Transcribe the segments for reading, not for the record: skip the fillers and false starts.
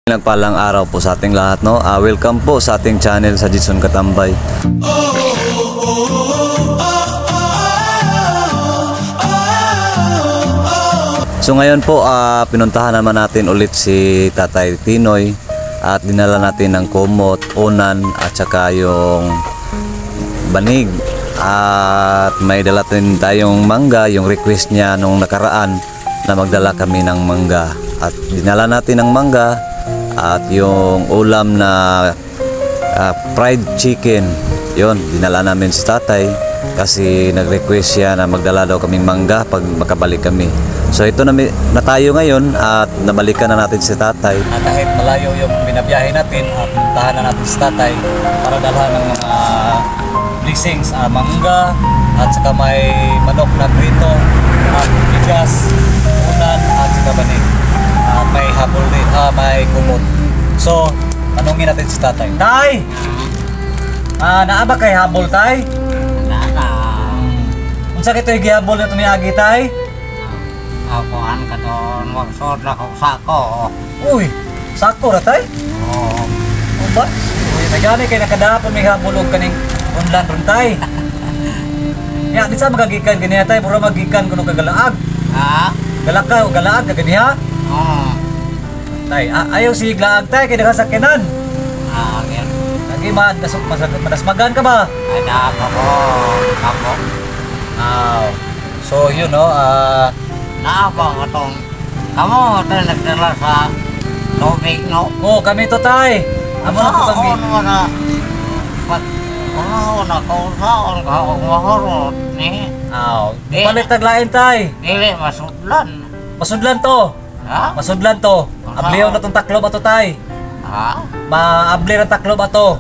Nagpalang araw po sa ating lahat, no? Welcome po sa ating channel sa Jason Katambay. So ngayon po pinuntahan naman natin ulit si Tatay Tinoy at dinala natin ng kumot, unan at saka yung banig. At may dala din tayong mangga, yung request niya nung nakaraan na magdala kami ng mangga. At dinala natin ng mangga at yung ulam na fried chicken, yon dinala namin si tatay kasi nag-request siya na magdala daw kaming mangga pag makabalik kami. So ito na tayo ngayon at nabalikan na natin si tatay. At kahit malayo yung binabiyahe natin, puntahan na natin si tatay para dalhan ng mga blessings, mangga at saka may manok na prito at bigas, unan at saka banig. May habol din, may kumot. So, tanungin natin si tatay. Tay! Naaba kay habol, tay? Unsa kito yung gihabol na tumiagi, tay? Ako an ka doon, magsod na kong sako. Uy, sako na, tay? Oo. O ba? Uy, nagani kayo nakadapon may habol o kaning unlan ron, tay. Ya, di sa magagikan ganiya, tay? Pura magikan kuno kagalaag. Ha? Galaka o galaag na ganiya? Oo. Tay, ayaw si glaag, tay, kaya nakasakinan. Yan. Lagi madasmagan ka ba? Ay na ako. Ako. So yun no, Naapa ko itong. Kamu ito nagdala sa tubig, no? oh kami to tay. Amo na po kami. Ano na? Ano na kausaon ka o mahurot ni? Palit taglain tay. Dili masudlan. Masudlan to. Ha? Masudlan to. Abliyaw na tong taklob ato tay. Ha? Maabli na taklob ato.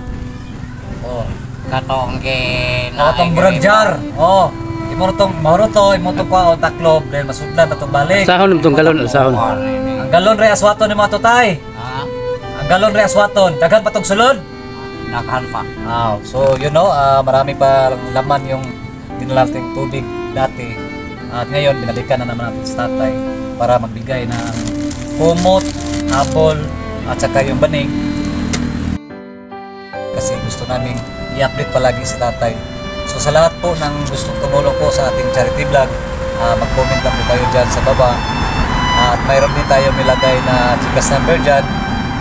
Oh. Katong Tong buragjar. Oh. Imo tong mahurot to, imo to pa o taklob then masudlan na tong balik. Sahon tong galon, sahon. Ang galon re aswaton ni mo ato tay. Ha? Ang galon re aswaton. Daghan pa tong sulod. Daghan pa. So you know, marami pa laman yung dinalating tubig dati. At ngayon binalikan na naman natin sa tatay para magbigay ng kumot, habol at saka yung banig. Kasi gusto namin i-update palagi si tatay. So sa lahat po ng gustong tumulong po sa ating charity vlog, mag-comment lang po kayo dyan sa baba. At mayroon din tayo nilagay na Gcash number dyan.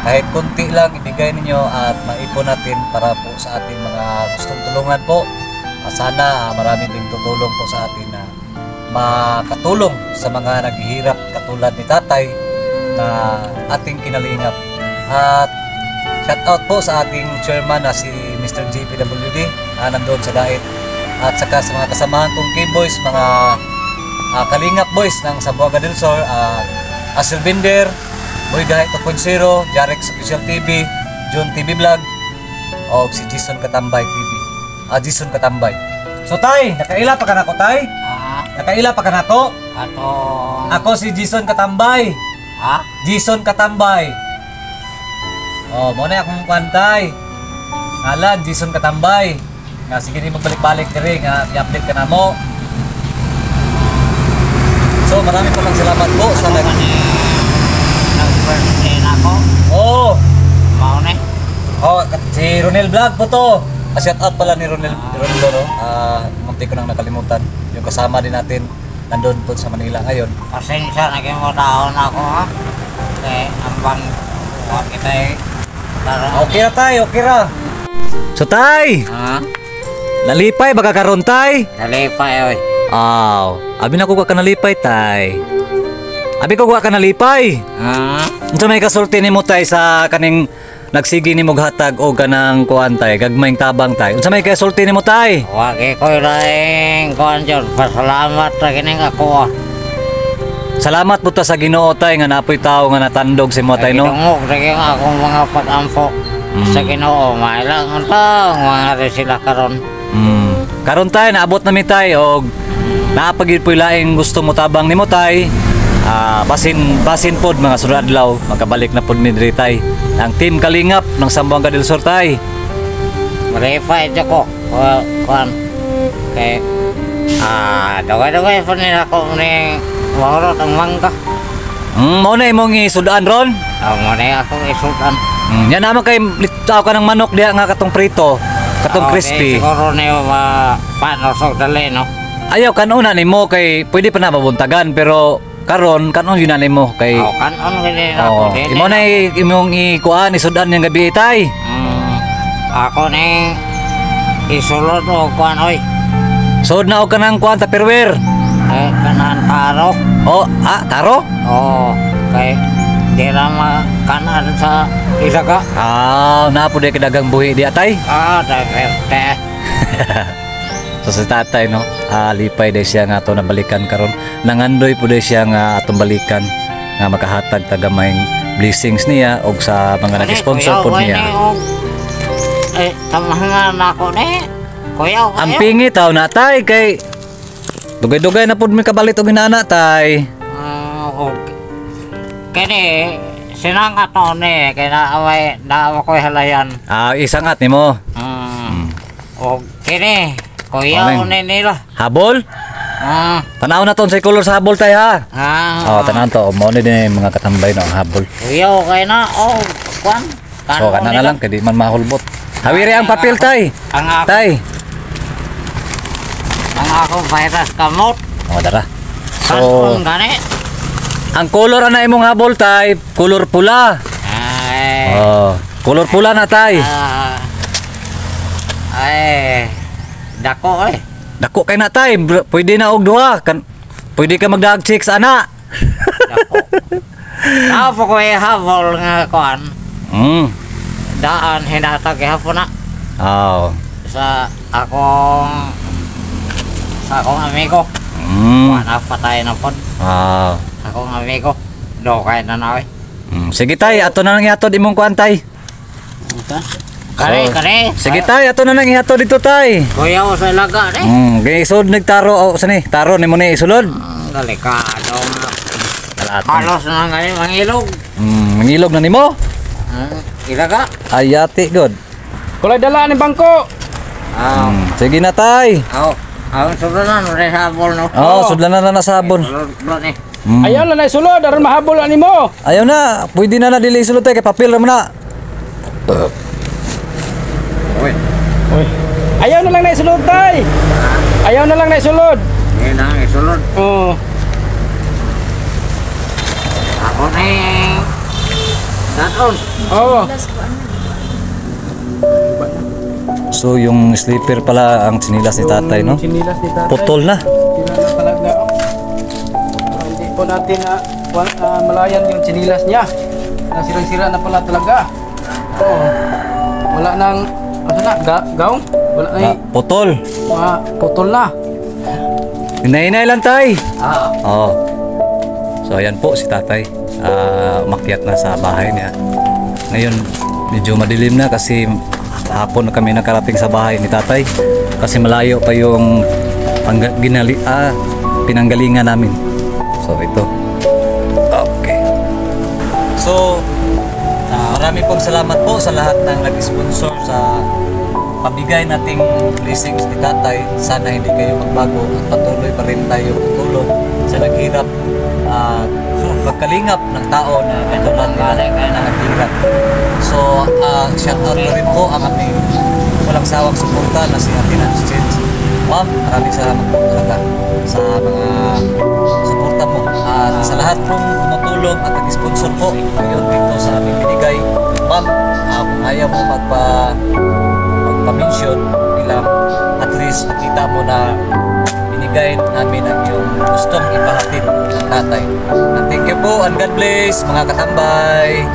Kahit kunti lang ibigay ninyo at maipon natin para po sa ating mga gustong tulungan po. Sana marami ding tutulong po sa atin na makatulong sa mga naghihirap katulad ni tatay na ating kinalingap. At shout out po sa ating chairman na si Mr. JPWD nandoon sa Dait. At saka sa mga kasamahan kong K-Boys, mga kalingap boys ng Zamboanga del Sur, Asil Binder, Boy Gahit 2.0, Jarex Official TV, John TV Vlog, o si Jason Katambay TV. Jason Katambay. So tay, nakaila pa ka na ko tay? Nakaila pa ka na ko? Ako si Jason Katambay. Ha? Jason Katambay. Oh, mo na akong kwantay. Ngalan, Jason Katambay. Nga sige ni magbalik-balik diri nga i-update ka na mo. So marami po lang salamat po sa nag-birthday na ako. Oh. Mao ni. Oh, si Ronel Vlog po to. Shout out pala ni Ronel no. Munti ko nang nakalimutan. Yung kasama din natin nandoon po sa Manila ngayon. Pasensya na kayo mo taon ako, ha? Okay, ambang kita Okay ra tay, okay ra. So tay, ha? nalipay baka karon tay? Nalipay oy. Abi na ko ka nalipay tay. Abi ko ka nalipay. Unsa may kasulti nimo tay sa kaning nagsigi nimo hatag o ganang kuan tay, gagmayng tabang tay. Unsa may kasulti nimo tay? Wa kay ko laing kuan jud, pasalamat ra kining ako. Salamat po ta sa Ginoo tay nga napoy tao nga natandog si mo tay no. Tungog ra kay akong mga pag-ampo sa Ginoo, mailang unta mga sila karon. Karon tay naabot na mi tay og naapagid poy laing gusto mo tabang nimo tay. Basin pod mga sunod adlaw magkabalik na pod mi diri tay. Ang team Kalingap ng Zamboanga del Sur tay. Marify ko. Kuan. Kay daway-daway pa nila ako ni mahurot ang mangga. Mao na imong isudaan ron. Mo na ako isudan. Yan naman kay litaw ka ng manok diha nga katong prito, katong crispy. Siguro na panosok dali, no? Ayaw kanuna nimo kay pwede pa na mabuntagan pero karon kanon yun na nimo kay Kanon gini ako. imo na imong ikuan isudan yang gabi tay. Ako na isulod o kuan, oy. Sud na og kanang kuan tupperware. Kanan taro. Taro? Kay di na makanan sa ilaga. Na po di kadagang buhi di atay. Dagerte. So sa tatay no, lipay day siya nga ato nabalikan karon. Nangandoy po day siya nga atong balikan nga makahatag tagamay blessings niya og sa mga nag-sponsor po niya. Tamahan ako ni. Kuya, Ang pingi taw na tay kay dugay-dugay na pud mi kabalit og inana tay. Kini sinang ato ni kay naawa ko halayan. Isang at nimo. O kini kuya ni nila. Habol? Tanaw na ton sa color sa habol tay ha. Tanaw to mo ni din mga katambay no habol. Kuya kay na kwan. Kana na lang kay di man mahulbot. Hawiri ang papel tay. Tay. Ang ako virus kamot. Dara. So, gani. Ang color na imong habol tay, color pula. Color pula na tay. Dako Dako kay na tay, pwede na og duha kan. Pwede ka magdag chicks ana. Dako. Ako ko habol nga kuan. Daan hinatag hapon na. Sa akong amigo. Wala patay na po. Akong amigo. Dokay na na. Sige tay, ato na nang ihatod imong kuan tay. Kare. Sige tay, ato na nang ihatod dito tay. Kuya ko sa ilaga Gay isod nagtaro sa ni. Taro nimo ni isulod. Delikado nga. Halos na nga mangilog. Mangilog na nimo? Ilaga. Ayati god. Kulay dala ni bangko. Sige na tay. Sudlanan rin habol no. Sudlanan na sa sabon. Ayaw na sulod aron mahabol ani mo. Ayaw na, pwede na dili sulod tay kay papel ra man na. Oy. Ayaw na lang na sulod tay. Ayaw na lang na sulod. Ngayon na isulod. Ako na daton. So yung slipper pala ang sinilas ni tatay no? Sinilas ni tatay. Putol na. Sira na talaga. Hindi po natin malayan yung sinilas niya. Nasirang-sira na pala talaga. Wala nang gaong. Wala na Putol. putol na. Hinay-hinay lang tay. So ayan po si tatay. Umakyat na sa bahay niya. Ngayon medyo madilim na kasi hapon na kami nakarating sa bahay ni tatay kasi malayo pa yung pinanggalingan namin. So ito. Okay. So marami pong salamat po sa lahat ng nag-sponsor sa pabigay nating blessings ni tatay. Sana hindi kayo magbago at patuloy pa rin tayo tutulong sa naghirap pagkalingap ng tao na katulad na naghirap. So, shout out na rin po ang aming walang sawang suporta na si Ate Nancy. Ma'am, maraming salamat po talaga sa mga suporta mo. Sa lahat pong tumutulong at nag-sponsor po ngayon dito sa aming binigay. Ma'am, kung ayaw mo magpa-mention bilang at least nakita mo na binigay namin ang iyong gustong ipahatid ng tatay. And thank you po and God bless mga katambay.